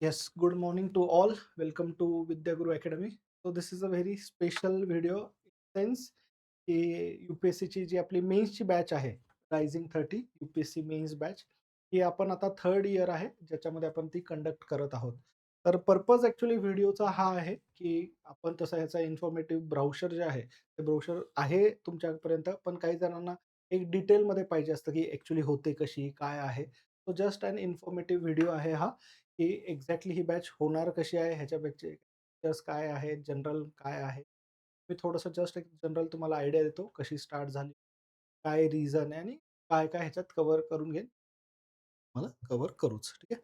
Yes, good morning to all. Welcome to Vidya Guru Academy. So this is a very special video since की UPSCची जी आपली मेन्सची batch आहे rising 30 UPSC men's batch ही आपण आता third year आहे ज्याच्यामध्ये आपण ती कंडक्ट करत आहोत. तर पर्पज ॲक्च्युअली व्हिडिओचा हा आहे की आपण तसा ह्याचा इन्फॉर्मेटिव्ह ब्राउचर जे आहे ते ब्राउचर आहे तुमच्यापर्यंत, पण काही जणांना एक डिटेलमध्ये पाहिजे असतं की ॲक्च्युअली होते कशी, काय आहे. So just an informative video आहे हा, की एक्झॅक्टली ही बॅच होणार कशी आहे, ह्याच्यापेक्षा फीचर्स काय आहेत, जनरल काय आहे. मी थोडंसं जस्ट एक जनरल तुम्हाला आयडिया देतो, कशी स्टार्ट झाली, काय रिझन आहे आणि काय-काय ह्याच्यात कव्हर करून घेईन. मला कव्हर करूच. ठीक आहे.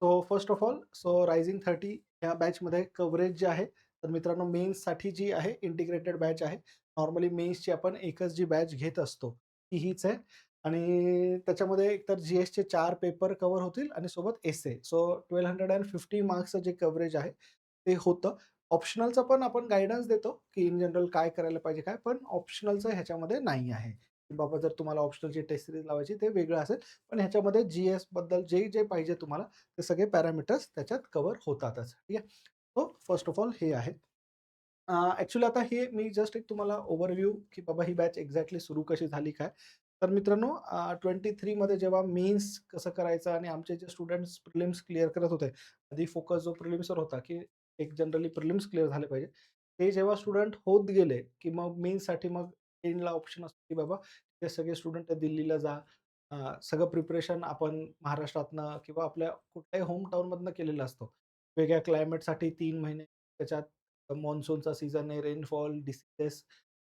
So first of all rising 30 ह्या बॅचमध्ये कव्हरेज जे आहे, तर मित्रांनो मेन्ससाठी जी आहे इंटिग्रेटेड बॅच आहे. नॉर्मली मेन्सची आपण एकच जी बॅच घेत असतो, ती हीच आहे आणि त्याच्यामध्ये एकतर जी-एसचे 4 पेपर कव्हर होतील आणि सोबत एसे. सो 1250 मार्क्सचं जे कव्हरेज आहे, ते होतं. ऑप्शनलचं पण आपण गाईडन्स देतो, की इन जनरल काय करायला पाहिजे काय, पण ऑप्शनलचं ह्याच्यामध्ये नाही आहे. की बाबा जर तुम्हाला ऑप्शनलची टेस्ट सीरीज लावायची ते वेगळं असेल. पण ह्याच्यामध्ये जी-एसबद्दल जे पाहिजे तुम्हाला ते सगळे पॅरामीटर्स त्याच्यात कव्हर होतातच. ठीक आहे. सो फर्स्ट ऑफ ऑल हे आहे. आता हे मी जस्ट एक तुम्हाला ओव्हरव्ह्यू की बाबा ही बॅच एक्झॅक्टली सुरू कशी झाली काय. तर मित्रांनो 23 मध्ये जेव्हा मेन्स कसं करायचं आणि आमचे जे स्टुडंट्स प्रिलिम्स क्लिअर करत होते. आधी फोकस जो प्रिलिम्सवर होता, की एक जनरली प्रिलिम्स क्लिअर झाले पाहिजे. ते जेव्हा स्टुडंट होत गेले, की मग मेन्ससाठी मग एंडला ऑप्शन असतो, की बाबा ते सगळे स्टुडंट दिल्लीला जा. सगळं प्रिपरेशन आपण महाराष्ट्रातनं किंवा आपल्या कुठल्याही होम टाऊनमधनं केलेलं असतो. वेगळ्या क्लायमेटसाठी 3 महिने त्याच्यात मॉन्सूनचा सीझन आहे, रेनफॉल, डिसीजेस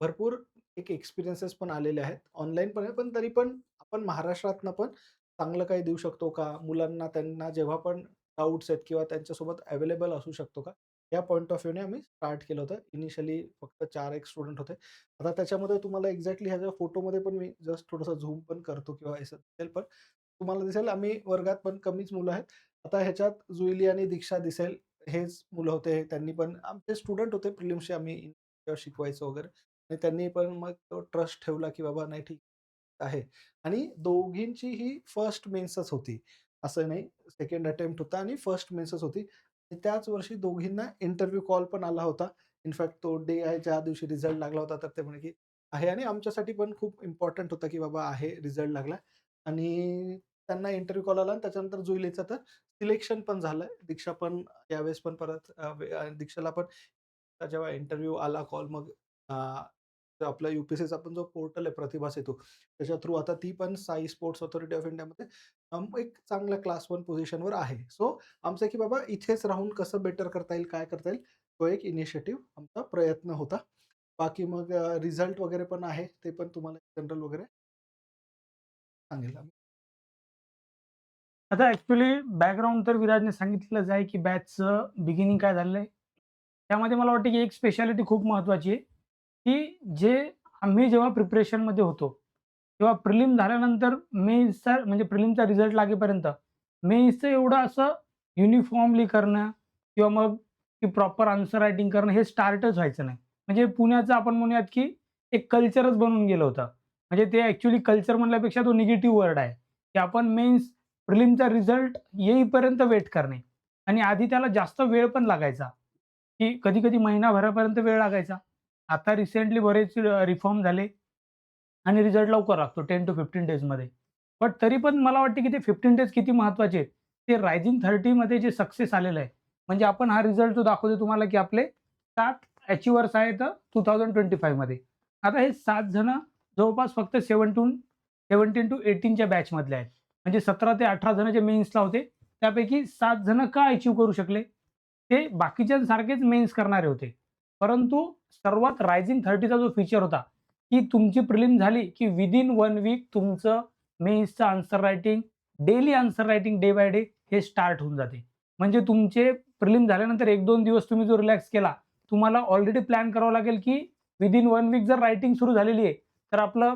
भरपूर एक एक्सपिरियन्सेस पण आलेले आहेत. ऑनलाईन पण आहे, पण तरी पण आपण महाराष्ट्रातनं पण चांगलं काही देऊ शकतो का? मुलांना त्यांना जेव्हा पण डाउट्स आहेत किंवा त्यांच्यासोबत अवेलेबल असू शकतो का? या पॉइंट ऑफ व्ह्यूने आम्ही स्टार्ट केलं होतं. इनिशियली फक्त 4 एक स्टुडंट होते. आता त्याच्यामध्ये तुम्हाला एक्झॅक्टली ह्याच्या फोटोमध्ये पण मी जस्ट थोडंसं झूम पण करतो किंवा असं दिसेल पण तुम्हाला दिसेल आम्ही वर्गात पण कमीच मुलं आहेत. आता ह्याच्यात जुईली आणि दीक्षा दिसेल, हेच मुलं होते. त्यांनी पण आमचे स्टुडंट होते प्रिलिम्सचे आम्ही जेव्हा शिकवायचो वगैरे आणि त्यांनी पण मग तो ट्रस्ट ठेवला, की बाबा नाही ठीक आहे आणि दोघींची ही फर्स्ट मेन्सच होती. असं नाही, सेकंड अटेम्प्ट होता आणि फर्स्ट मेन्सच होती. त्याच वर्षी दोघींना इंटरव्ह्यू कॉल पण आला होता. इनफॅक्ट तो डे आहे ज्या दिवशी रिझल्ट लागला होता, तर ते म्हणे, की आहे आणि आमच्यासाठी पण खूप इम्पोर्टंट होतं, की बाबा आहे रिझल्ट लागला आणि त्यांना इंटरव्ह्यू कॉल आला आणि त्याच्यानंतर जुईलीचं तर सिलेक्शन पण झालंय. दीक्षा पण यावेळेस पण परत दीक्षाला पण जेव्हा इंटरव्ह्यू आला कॉल मग अ, जो आपला यू-पी-एस-सीचा पण जो पोर्टल आहे प्रतिभा सेतू, त्याच्या थ्रू आता ती पण साई स्पोर्ट्स ऑथॉरिटी ऑफ इंडियामध्ये एक चांगल्या क्लास 1 पोझिशनवर आहे. सो आमचं की बाबा इथेच राहून कसं बेटर करता येईल, काय करता येईल, तो एक इनिशिएटिव्ह आमचा प्रयत्न होता. बाकी मग रिझल्ट वगैरे पण आहे. ते पण तुम्हाला जनरल वगैरे सांगेल आम्ही. आता ॲक्चुअली बॅकग्राऊंड तर विराजने सांगितलंच आहे, की बॅचचं बिगिनिंग काय झालेलं आहे. त्यामध्ये मला वाटतं, की एक स्पेशालिटी खूप महत्त्वाची आहे, की जे आम्ही जेव्हा प्रिपरेशनमध्ये होतो, तेव्हा प्रिलिम झाल्यानंतर मेन्सचा म्हणजे प्रिलिमचा रिझल्ट लागेपर्यंत मेन्सचं एवढं असं युनिफॉर्मली करणं किंवा मग की प्रॉपर आन्सर रायटिंग करणं हे स्टार्टच व्हायचं नाही. म्हणजे पुण्याचं आपण म्हणूयात, की एक कल्चरच बनून गेलं होतं. म्हणजे ते ॲक्चुअली कल्चर म्हणल्यापेक्षा तो निगेटिव्ह वर्ड आहे, की आपण मेन्स प्रिलिमचा रिझल्ट येईपर्यंत वेट करणे आणि आधी त्याला जास्त वेळ पण लागायचा, की कधी-कधी महिनाभरापर्यंत वेळ लागायचा. आता रिसेंटली बरेच रिफॉर्म झाले आणि रिझल्ट लवकर लागतो 10 टू 15 डेजमध्ये. बट तरी पण मला वाटतं, की ते 15 डेज किती महत्त्वाचे आहेत. ते रायझिंग 30 मध्ये जे सक्सेस आलेलं आहे. म्हणजे आपण हा रिझल्ट जो दाखवतो तुम्हाला, की आपले 7 अचिव्हर्स आहेत 2025 मध्ये. आता हे 7 जण जवळपास फक्त 17 टू 18 च्या बॅचमधले आहेत. म्हणजे 17 ते 18 जण जे मेन्सला होते, त्यापैकी 7 जण का अचीव्ह करू शकले? ते बाकीच्यांसारखेच मेन्स करणारे होते. परंतु सर्वात रायझिंग 30चा जो फीचर होता, की तुमची प्रिलिम झाली, की विथिन 1 वीक तुमचं मेन्सचं answer writing, daily answer writing day by day हे स्टार्ट होऊन जाते. म्हणजे तुमचे प्रिलिम झाल्यानंतर 1-2 दिवस तुम्ही जो रिलॅक्स केला, तुम्हाला ऑलरेडी प्लॅन करावं लागेल, की विथिन 1 वीक जर रायटिंग सुरू झालेली आहे, तर आपलं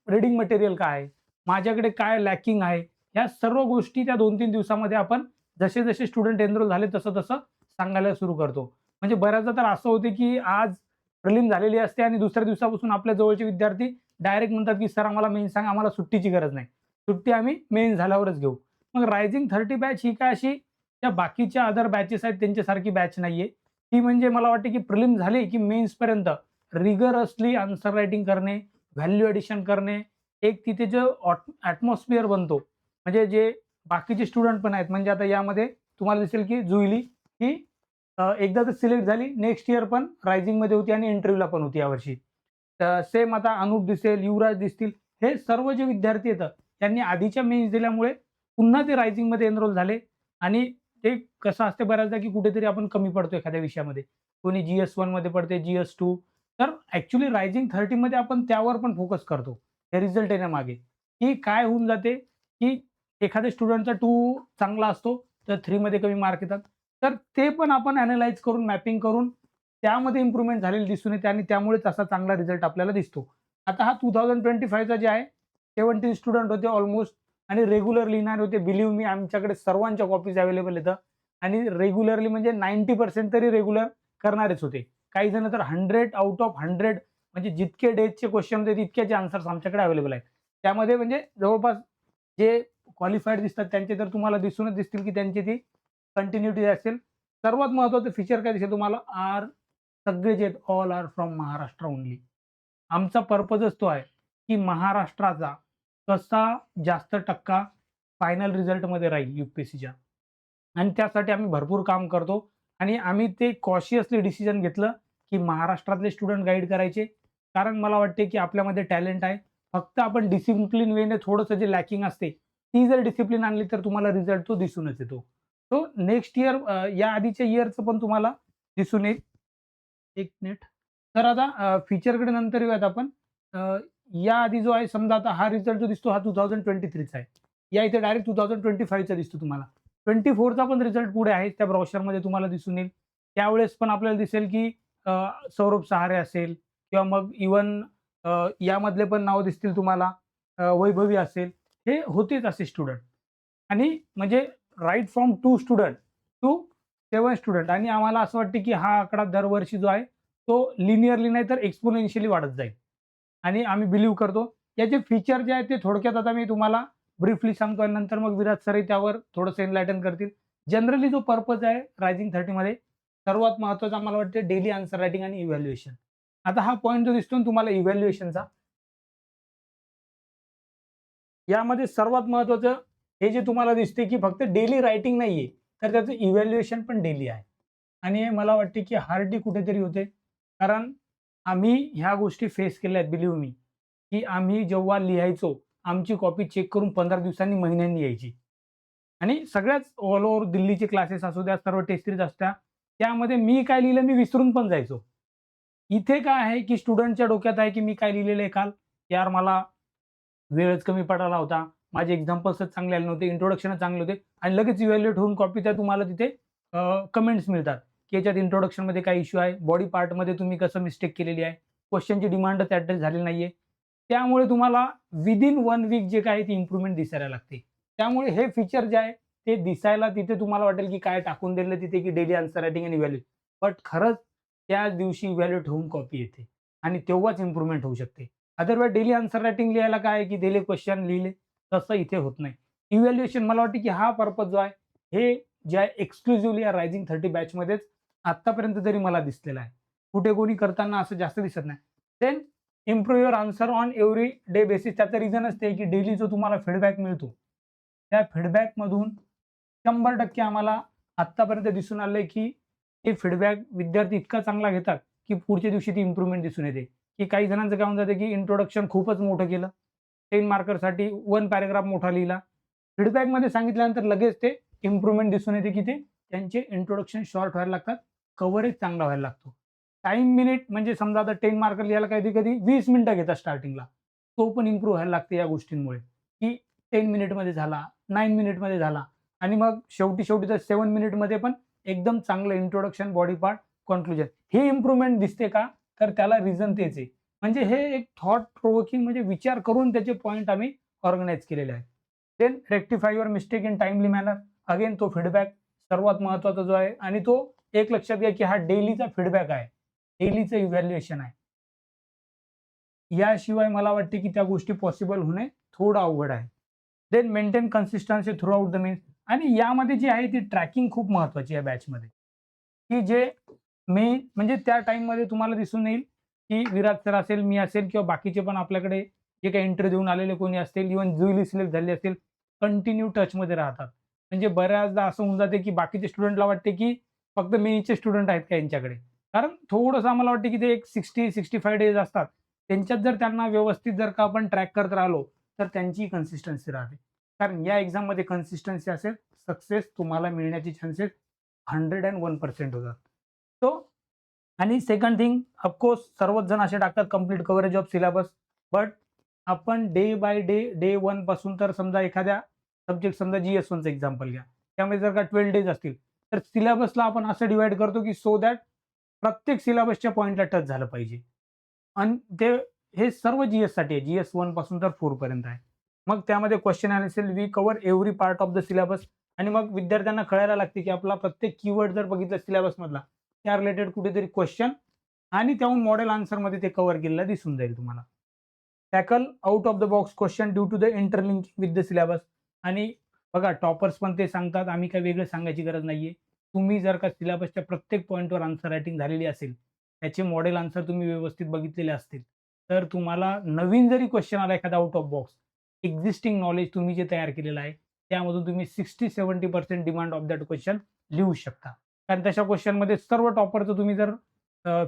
रीडिंग मटेरियल काय आहे? माझ्याकडे काय लॅकिंग आहे? ह्या सर्व गोष्टी त्या 2-3 दिवसामध्ये आपण जसे-जसे स्टुडंट एनरोल झाले तसं-तसं सांगायला सुरू करतो. म्हणजे बऱ्याचदा तर असं होते, की आज प्रिलिम झालेली असते आणि दुसऱ्या दिवसापासून आपल्या जवळचे विद्यार्थी डायरेक्ट म्हणतात, की "सर आम्हाला मेन्स सांगा, आम्हाला सुट्टीची गरज नाही. सुट्टी आम्ही मेन्स झाल्यावरच घेऊ." मग रायझिंग 30 बॅच ही काय अशी त्या बाकीच्या अदर बॅचेस आहेत त्यांच्यासारखी बॅच नाहीये. ती म्हणजे मला वाटते की प्रिलिम झाली की मेन्सपर्यंत रिगरसली आन्सर रायटिंग करणे, व्हॅल्यू एडिशन करणे, एक तिथे जो ॲटमॉस्फिअर बनतो. म्हणजे जे बाकीचे स्टुडंट पण आहेत, म्हणजे आता यामध्ये तुम्हाला दिसेल की जुईली ही एकदा तर सिलेक्ट झाली, नेक्स्ट इयर पण रायझिंगमध्ये होती आणि इंटरव्ह्यूला पण होती यावर्षी. सेम आता अनुप दिसेल, युवराज दिसतील, हे सर्व जे विद्यार्थी आहेत त्यांनी आधीच्या मेन्स दिल्यामुळे पुन्हा ते रायझिंगमध्ये एनरोल झाले. आणि ते कसं असते बऱ्याचदा की कुठेतरी आपण कमी पडतो एखाद्या विषयामध्ये. कोणी GS1 मध्ये पडते, GS2. तर ॲक्चुअली रायझिंग 30 मध्ये आपण त्यावर पण फोकस करतो. हे रिझल्ट येण्यामागे, की काय होऊन जाते, की एखाद्या स्टुडंटचा 2 चांगला असतो, तर 3 मध्ये कमी मार्क येतात. तर ते पण आपण ॲनलाईज करून, मॅपिंग करून त्यामध्ये इम्प्रूव्हमेंट झालेली दिसून येते आणि त्यामुळेच असा चांगला रिझल्ट आपल्याला दिसतो. आता हा 2025 चा जे आहे 17 स्टुडंट होते ऑलमोस्ट आणि रेग्युलर लिहिणारे होते. बिलीव्ह मी, आमच्याकडे सर्वांच्या कॉपीज अवेलेबल आहेत आणि रेग्युलरली म्हणजे 90% तरी रेग्युलर करणारेच होते. काही जण तर 100 आउट ऑफ 100 म्हणजे जितके डेजचे क्वेश्चन होते तितक्याचे आन्सर्स आमच्याकडे अवेलेबल आहेत. त्यामध्ये म्हणजे जवळपास जे क्वालिफाईड दिसतात त्यांचे तर तुम्हाला दिसूनच दिसतील की त्यांची ती कंटिन्युटी असेल. सर्वात महत्त्वाचं फीचर काय दिसेल तुम्हाला, सगळे जे all are from Maharashtra only. आमचा पर्पजच तो आहे, की महाराष्ट्राचा कसा जास्त टक्का फायनल रिझल्टमध्ये राहील UPSCच्या. आणि त्यासाठी आम्ही भरपूर काम करतो आणि आम्ही ते कॉशियसली डिसिजन घेतलं, की महाराष्ट्रातले स्टुडंट गाईड करायचे. कारण मला वाटते, की आपल्यामध्ये टॅलेंट आहे. फक्त आपण डिसिप्लिन वेने थोडंसं जे लॅकिंग असते, ती जर डिसिप्लिन आणली तर तुम्हाला रिझल्ट तो दिसूनच येतो. तो नेक्स्ट इयर या आधीच्या इयरचं पण तुम्हाला दिसून येईल. 1 मिनिट. तर आता फीचरकडे नंतर येऊयात आपण. अ, या आधी जो आहे समजा आता हा रिझल्ट जो दिसतो हा 2023 चा आहे. या इथे डायरेक्ट 2025 चा दिसतो तुम्हाला. 24 चा पण रिझल्ट पुढे आहे. त्या ब्राउचरमध्ये तुम्हाला दिसून येईल. त्यावेळेस पण आपल्याला दिसेल की अ, सौरभ सहारे असेल किंवा मग इव्हन यामधले पण नाव दिसतील तुम्हाला. वैभवी असेल. हे होतेच असे स्टुडंट. आणि म्हणजे right from 2 student to 7 student आणि आम्हाला असं वाटतं की हा आकडा दरवर्षी जो आहे तो लिनियरली नाही तर एक्सपोनेन्शियली वाढत जाईल. आणि आम्ही बिलीव्ह करतो. याचे फीचर जे आहेत ते थोडक्यात आता मी तुम्हाला ब्रीफली सांगतो आणि नंतर मग विराज सरही त्यावर थोडंसं एनलाइटन करतील. जनरली जो पर्पज आहे रायझिंग 30 मध्ये सर्वात महत्त्वाचा मला वाटतं डेली आन्सर रायटिंग आणि इव्हॅल्युएशन. आता हा पॉइंट जो दिसतो ना तुम्हाला इव्हॅल्युएशनचा, यामध्ये सर्वात महत्त्वाचं हे जे तुम्हाला दिसते की फक्त डेली रायटिंग नाहीये, तर त्याचं इव्हॅल्युएशन पण डेली आहे. आणि मला वाटते की हार्डली कुठेतरी होते. कारण आम्ही ह्या गोष्टी फेस केल्या आहेत बिलीव्ह मी, की आम्ही जेव्हा लिहायचो, आमची कॉपी चेक करून 15 दिवसांनी, महिन्यांनी यायची. आणि सगळ्याच ऑल ओव्हर दिल्लीचे क्लासेस असू द्या, सर्व टेस्ट सीरीज असत्या. त्यामध्ये मी काय लिहिलं मी विसरून पण जायचो. इथे काय आहे, की स्टुडंटच्या डोक्यात आहे, की मी काय लिहिलेलं आहे काल? यार मला वेळच कमी पडला होता. माझे एक्झाम्पल्सच चांगले आले नव्हते, इंट्रोडक्शनच चांगले होते आणि लगेच इव्हॅल्युएट होऊन कॉपी त्या तुम्हाला तिथे कमेंट्स मिळतात, की याच्यात इंट्रोडक्शनमध्ये काय इश्यू आहे, बॉडी पार्टमध्ये तुम्ही कसं मिस्टेक केलेली आहे, क्वेश्चनची डिमांडच ॲड्रेस झालेली नाहीये. त्यामुळे तुम्हाला विदिन 1 वीक जे काय ती इम्प्रूव्हमेंट दिसायला लागते. त्यामुळे हे फीचर जे आहे ते दिसायला तिथे तुम्हाला वाटेल, की काय टाकून दिलं तिथे, की डेली आन्सर रायटिंग आणि इव्हॅल्यूएट. बट खरंच त्याच दिवशी इव्हॅल्युएट होऊन कॉपी येते आणि तेव्हाच इम्प्रूव्हमेंट होऊ शकते. अदरवाईज डेली आन्सर रायटिंग लिहायला काय आहे, की दिले क्वेश्चन लिहिले, तसं इथे होत नाही. इव्हॅल्युएशन मला वाटतं, की हा पर्पज जो आहे, हे जे आहे एक्सक्लुझिव्हली या रायझिंग 30 बॅचमध्येच आत्तापर्यंत तरी मला दिसलेला आहे. कुठे कोणी करताना असं जास्त दिसत नाही. Then improve your answer on every day basis. त्याचं रिझनच ते, की डेली जो तुम्हाला फीडबॅक मिळतो, त्या फीडबॅकमधून 100% आम्हाला आत्तापर्यंत दिसून आलंय, की हे फीडबॅक विद्यार्थी इतका चांगला घेतात, की पुढच्या दिवशी ती इम्प्रूव्हमेंट दिसून येते. की काही जणांचं काय होऊन जातं, की इंट्रोडक्शन खूपच मोठं केलं. 10 मार्करसाठी 1 पॅराग्राफ मोठा लिहिला. फीडबॅकमध्ये सांगितल्यानंतर लगेच ते इम्प्रूव्हमेंट दिसून येते, की ते त्यांचे इंट्रोडक्शन शॉर्ट व्हायला लागतात. कव्हरेज चांगला व्हायला लागतो. टाईम मिनिट म्हणजे समजा आता 10 मार्कर लिहायला कधी-कधी 20 मिनिटं घेतात स्टार्टिंगला. तो पण इम्प्रूव्ह व्हायला लागते या गोष्टींमुळे, की 10 मिनिटमध्ये झाला, 9 मिनिटमध्ये झाला आणि मग शेवटी तर 7 मिनिटमध्ये पण एकदम चांगलं इंट्रोडक्शन, बॉडी पार्ट, कन्क्लुजन. ही इम्प्रूव्हमेंट दिसते का? तर त्याला रिझन तेच आहे. म्हणजे हे एक थॉट प्रोव्होकिंग म्हणजे विचार करून त्याचे पॉइंट आम्ही ऑर्गनाइज केलेले आहेत. Then rectify your mistake in timely manner. Again तो फीडबॅक सर्वात महत्त्वाचा जो आहे आणि तो एक लक्षात घ्या, की हा डेलीचा फीडबॅक आहे. डेलीचं इव्हॅल्युएशन आहे. याशिवाय मला वाटते, की त्या गोष्टी पॉसिबल होणे थोडं अवघड आहे. Then maintain consistency throughout the means. आणि यामध्ये जी आहे ती ट्रॅकिंग खूप महत्त्वाची आहे बॅचमध्ये, की जे मेन म्हणजे त्या टाईममध्ये तुम्हाला दिसून येईल, की विराज सर असेल, मी असेल किंवा बाकीचे पण आपल्याकडे जे काही एंट्री देऊन आलेले कोणी असतील, इव्हन जुईली सिलेक्ट झाले असतील, कंटिन्यू टचमध्ये राहतात. म्हणजे बऱ्याचदा असं होऊन जाते, की बाकीच्या स्टुडंटला वाटते, की फक्त मेन्सचे स्टुडंट आहेत का यांच्याकडे. कारण थोडंसं आम्हाला वाटतं, की ते एक 60-65 डेज असतात. त्यांच्यात जर त्यांना व्यवस्थित जर का आपण ट्रॅक करत राहिलो, तर त्यांची कन्सिस्टन्सी राहते. कारण या एक्झाममध्ये कन्सिस्टन्सी असेल, सक्सेस तुम्हाला मिळण्याचे चान्सेस 101% होतात. सो आणि सेकंड थिंग ऑफकोर्स सर्वच जण असे टाकतात complete coverage of syllabus. But आपण डे बाय डे, डे 1 पासून तर समजा एखाद्या सब्जेक्ट समजा GS1चं एक्झाम्पल घ्या. त्यामध्ये जर का 12 डेज असतील, तर सिलेबसला आपण असं डिव्हाईड करतो, की सो दॅट प्रत्येक सिलेबसच्या पॉइंटला टच झालं पाहिजे. आणि ते हे सर्व GSसाठी आहे. GS1 पासून तर 4 पर्यंत आहे. मग त्यामध्ये क्वेशन असेल, we cover every part of the syllabus आणि मग विद्यार्थ्यांना कळायला लागते, की आपला प्रत्येक कीवर्ड जर बघितला सिलेबसमधला, त्या रिलेटेड कुठेतरी क्वेश्चन आणि त्याहून मॉडेल आन्सरमध्ये ते कव्हर केलेलं दिसून जाईल तुम्हाला. Tackle out of the box question due to the interlinking with the syllabus आणि बघा टॉपर्स पण ते सांगतात, आम्ही काही वेगळं सांगायची गरज नाहीये. तुम्ही जर का सिलेबसच्या प्रत्येक पॉइंटवर आन्सर रायटिंग झालेली असेल, त्याचे मॉडेल आन्सर तुम्ही व्यवस्थित बघितलेले असतील, तर तुम्हाला नवीन जरी क्वेश्चन आला एखादा out of box, existing knowledge तुम्ही जे तयार केलेलं आहे, त्यामधून तुम्ही 60-70% डिमांड ऑफ दॅट क्वेश्चन लिहू शकता. कारण तशा क्वेश्चनमध्ये सर्व टॉपरचं तुम्ही जर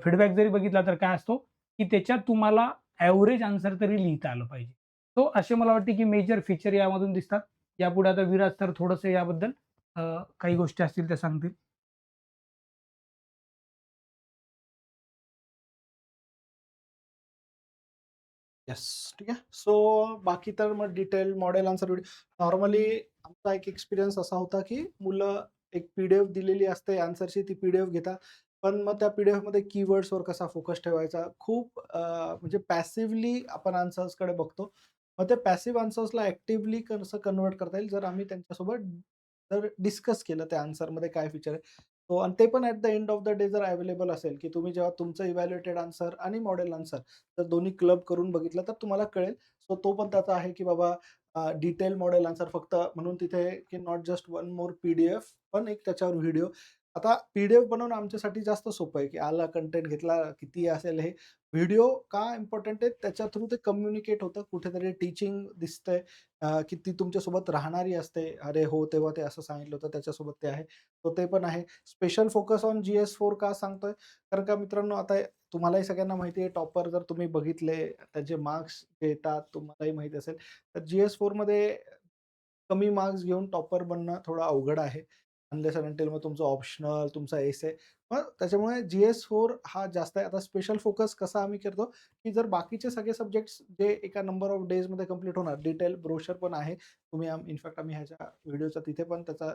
फीडबॅक जरी बघितला तर काय असतो, की त्याच्यात तुम्हाला एव्हरेज आन्सर तरी लिहिता आलं पाहिजे. सो असे मला वाटते, की मेजर फीचर यामधून दिसतात. यापुढे आता विराज सर थोडंसं याबद्दल काही गोष्टी असतील त्या सांगतील. येस, ठीक आहे. सो बाकी तर मग detail model answer video normally आमचा एक एक्सपिरियन्स असा होता, की मुलं एक पी-डी-एफ दिलेली असते आन्सरची, ती पी-डी-एफ घेतात. पण मग त्या पी-डी-एफमध्ये कीवर्ड्सवर कसा फोकस ठेवायचा, खूप म्हणजे पॅसिव्हली आपण आन्सर्सकडे बघतो. मग ते पॅसिव्ह आन्सर्सला ॲक्टिव्हली कसं कन्व्हर्ट करता येईल, जर आम्ही त्यांच्यासोबत जर डिस्कस केलं त्या आन्सरमध्ये काय फीचर आहे. हो आणि ते पण at the end of the day जर अवेलेबल असेल, की तुम्ही जेव्हा तुमचं इव्हॅल्युएटेड आन्सर आणि मॉडेल आन्सर तर दोन्ही क्लब करून बघितलं तर तुम्हाला कळेल. सो तो पण त्याचा आहे, की बाबा डिटेल मॉडेल आन्सर फक्त म्हणून तिथे की not just one more PDF पण एक त्याच्यावर व्हिडिओ. आता पी-डी-एफ बनवणं आमच्यासाठी जास्त सोपं आहे, की आला कंटेंट घेतला किती असेल हे. व्हिडिओ का इम्पोर्टंट आहे त्याच्या थ्रू ते कम्युनिकेट होतं. कुठेतरी टीचिंग दिसतंय की ती तुमच्यासोबत राहणारी असते. अरे हो, तेव्हा ते असं सांगितलं होतं त्याच्यासोबत ते आहे. तर ते पण आहे. स्पेशल फोकस ऑन GS4 का सांगतोय? कारण का मित्रांनो आता तुम्हालाही सगळ्यांना माहिती आहे टॉपर जर तुम्ही बघितले, त्याचे मार्क्स जे येतात तुम्हालाही माहिती असेल. तर GS4 मध्ये कमी मार्क्स घेऊन टॉपर बनणं थोडं अवघड आहे. अनलेस अँड अंटिल मग तुमचं ऑप्शनल, तुमचा एसे. मग त्याच्यामुळे GS4 हा जास्त आहे. आता स्पेशल फोकस कसा आम्ही करतो, की जर बाकीचे सगळे सब्जेक्ट्स जे एका नंबर ऑफ डेजमध्ये कंप्लीट होणार, डिटेल ब्रोशर पण आहे. तुम्ही इनफॅक्ट आम्ही ह्याच्या व्हिडिओचा तिथे पण त्याचा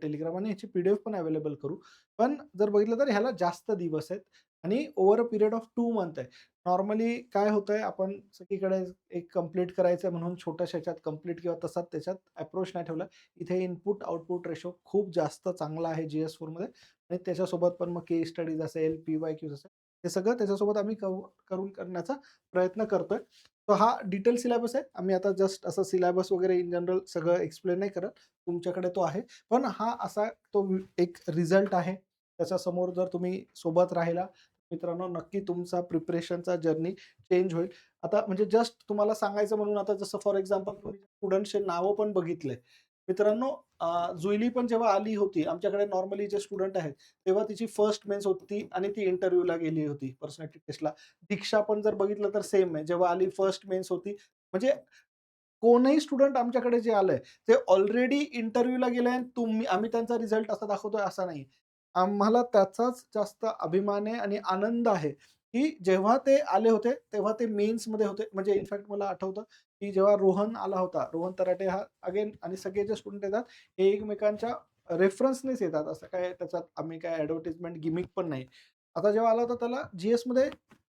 टेलिग्राम आणि ह्याची पी-डी-एफ पण अवेलेबल करू. पण जर बघितलं तर ह्याला जास्त दिवस आहेत आणि over a period of 2 month आहे. नॉर्मली काय होतंय, आपण सगळीकडे एक कंप्लीट करायचं म्हणून छोट्याशा ह्याच्यात कंप्लीट किंवा तसाच त्याच्यात अप्रोच नाही ठेवला. इथे इनपुट आउटपुट रेशो खूप जास्त चांगला आहे GS4मध्ये आणि त्याच्यासोबत पण मग केस स्टडीज असेल, पी-वाय-क्यूज असेल, हे सगळं त्याच्यासोबत आम्ही करून करण्याचा प्रयत्न करतोय. तर हा डिटेल सिलेबस आहे. आम्ही आता जस्ट असं सिलेबस वगैरे इन जनरल सगळं एक्सप्लेन नाही करत. तुमच्याकडे तो आहे. पण हा असा तो एक रिझल्ट आहे. त्याच्यासमोर जर तुम्ही सोबत राहिला, मित्रांनो नक्की तुमचा प्रिपरेशनचा जर्नी चेंज होईल. आता म्हणजे जस्ट तुम्हाला सांगायचं म्हणून आता जसं फॉर एक्झाम्पल तुम्ही स्टुडंट्सचे नावं पण बघितले. मित्रांनो जुईली पण जेव्हा आली होती, आमच्याकडे नॉर्मली जे स्टुडंट आहेत, तेव्हा तिची फर्स्ट मेन्स होती आणि ती इंटरव्ह्यूला गेली होती पर्सनॅलिटी टेस्टला. दीक्षा पण जर बघितलं तर सेम आहे. जेव्हा आली फर्स्ट मेन्स होती. म्हणजे कोणीही स्टुडंट आमच्याकडे जे आलंय, ते ऑलरेडी इंटरव्ह्यूला गेलंय आणि आम्ही त्यांचा रिझल्ट असा दाखवतोय असं नाही. आम्हाला त्याचाच जास्त अभिमान आहे आणि आनंद आहे, की जेव्हा ते आले होते, तेव्हा ते मेन्समध्ये होते. म्हणजे इनफॅक्ट मला आठवतं, की जेव्हा रोहन आला होता, रोहन तराटे हा अगेन आणि सगळे जे स्टुडंट येतात, हे एकमेकांच्या रेफरन्सनेच येतात. असं काय त्याच्यात आम्ही काय ॲडव्हर्टाइजमेंट गिमिक पण नाही. आता जेव्हा आला होता त्याला GSमध्ये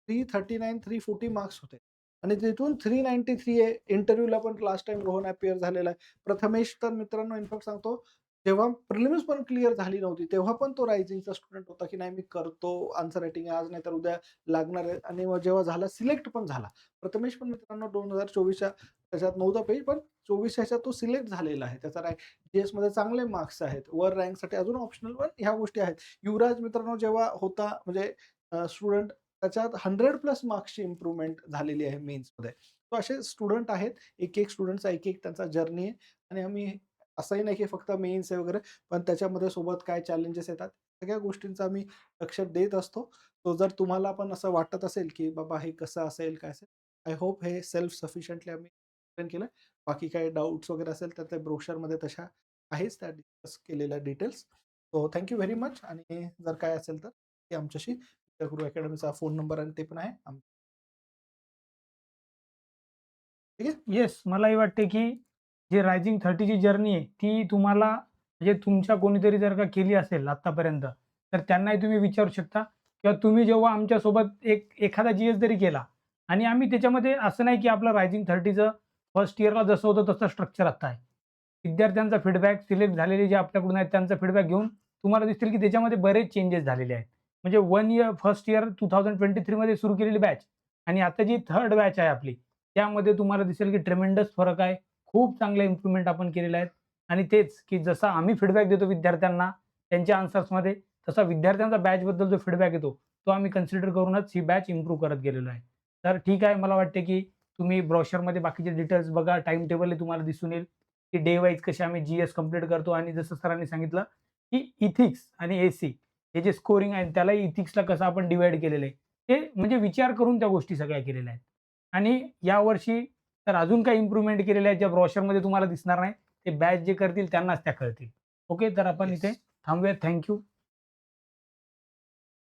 339, 340 मार्क्स होते. आणि तिथून 393 आहे. इंटरव्ह्यूला पण लास्ट टाईम रोहन अपीअर झालेला आहे. प्रथमेश तर मित्रांनो इनफॅक्ट सांगतो जेव्हा प्रिलिम्स पण क्लिअर झाली नव्हती, तेव्हा पण तो रायझिंगचा स्टुडंट होता, की नाही मी करतो आन्सर रायटिंग आज नाही तर उद्या लागणार आहे आणि मग जेव्हा झाला सिलेक्ट पण झाला. प्रथमेश पण मित्रांनो 2024च्या त्याच्यात नव्हता पेज पण 24 ह्याच्यात तो सिलेक्ट झालेला आहे. त्याचा रँक जीएसमध्ये चांगले मार्क्स आहेत. वर रँकसाठी अजून ऑप्शनल पण ह्या गोष्टी आहेत. युवराज मित्रांनो जेव्हा होता म्हणजे स्टुडंट त्याच्यात 100+ मार्क्सची इम्प्रूव्हमेंट झालेली आहे मेन्समध्ये. तर असे स्टुडंट आहेत. एक-एक स्टुडंटचा एक-एक त्यांचा जर्नी आहे आणि आम्ही असंही नाही की फक्त मेन्स आहे वगैरे, पण त्याच्यामध्ये सोबत काय चॅलेंजेस येतात, सगळ्या गोष्टींचा आम्ही लक्ष देत असतो. तो जर तुम्हाला पण असं वाटत असेल, की बाबा हे कसं असेल, काय असेल, आय होप हे सेल्फ सफिशियंटली आम्ही एक्सप्लेन केलं. बाकी काही डाउट्स वगैरे असेल तर ते ब्रोशरमध्ये तशा आहेच त्या डिस्कस केलेल्या details. So thank very much आणि जर काय असेल तर ते आमच्याशी गुरु अकॅडमीचा फोन नंबर आणि ते पण आहे. ठीक आहे? येस, मलाही वाटते, की जे रायझिंग 30ची जर्नी आहे, ती तुम्हाला म्हणजे तुमच्या कोणीतरी जर का केली असेल आत्तापर्यंत, तर त्यांनाही तुम्ही विचारू शकता किंवा तुम्ही जेव्हा आमच्यासोबत एखादा जी-एस जरी केला आणि आम्ही त्याच्यामध्ये असं नाही, की आपलं रायझिंग 30चं फर्स्ट इयरला जसं होतं तसं स्ट्रक्चर आत्ता आहे. विद्यार्थ्यांचा फीडबॅक, सिलेक्ट झालेले जे आपल्याकडून आहेत त्यांचा फीडबॅक घेऊन तुम्हाला दिसतील, की त्याच्यामध्ये बरेच चेंजेस झालेले आहेत. म्हणजे 1 इयर फर्स्ट इयर 2023 मध्ये सुरू केलेली बॅच आणि आता जी थर्ड बॅच आहे आपली, त्यामध्ये तुम्हाला दिसेल, की ट्रेमेंडस फरक आहे. खूप चांगले इम्प्रूव्हमेंट आपण केलेले आहेत आणि तेच, की जसा आम्ही फीडबॅक देतो विद्यार्थ्यांना त्यांच्या आन्सर्समध्ये, तसा विद्यार्थ्यांचा बॅचबद्दल जो फीडबॅक येतो, तो आम्ही कन्सिडर करूनच ही बॅच इम्प्रूव्ह करत गेलेलो आहे. तर ठीक आहे, मला वाटते, की तुम्ही ब्रोशरमध्ये बाकीचे डिटेल्स बघा. टाईम टेबलही तुम्हाला दिसून येईल, की डे वाईज कसे आम्ही जी-एस कंप्लीट करतो आणि जसं सरांनी सांगितलं, की इथिक्स आणि एसी हे जे स्कोरिंग आहे त्यालाही इथिक्सला कसं आपण डिव्हाईड केलेलं आहे. ते म्हणजे विचार करून त्या गोष्टी सगळ्या केलेल्या आहेत. आणि यावर्षी तर अजून काही इम्प्रूव्हमेंट केलेल्या आहेत, ज्या ब्रोशरमध्ये तुम्हाला दिसणार नाही. ते बॅच जे करतील त्यांनाच त्या कळतील. ओके, तर आपण इथे येस. थांबूयात. थँक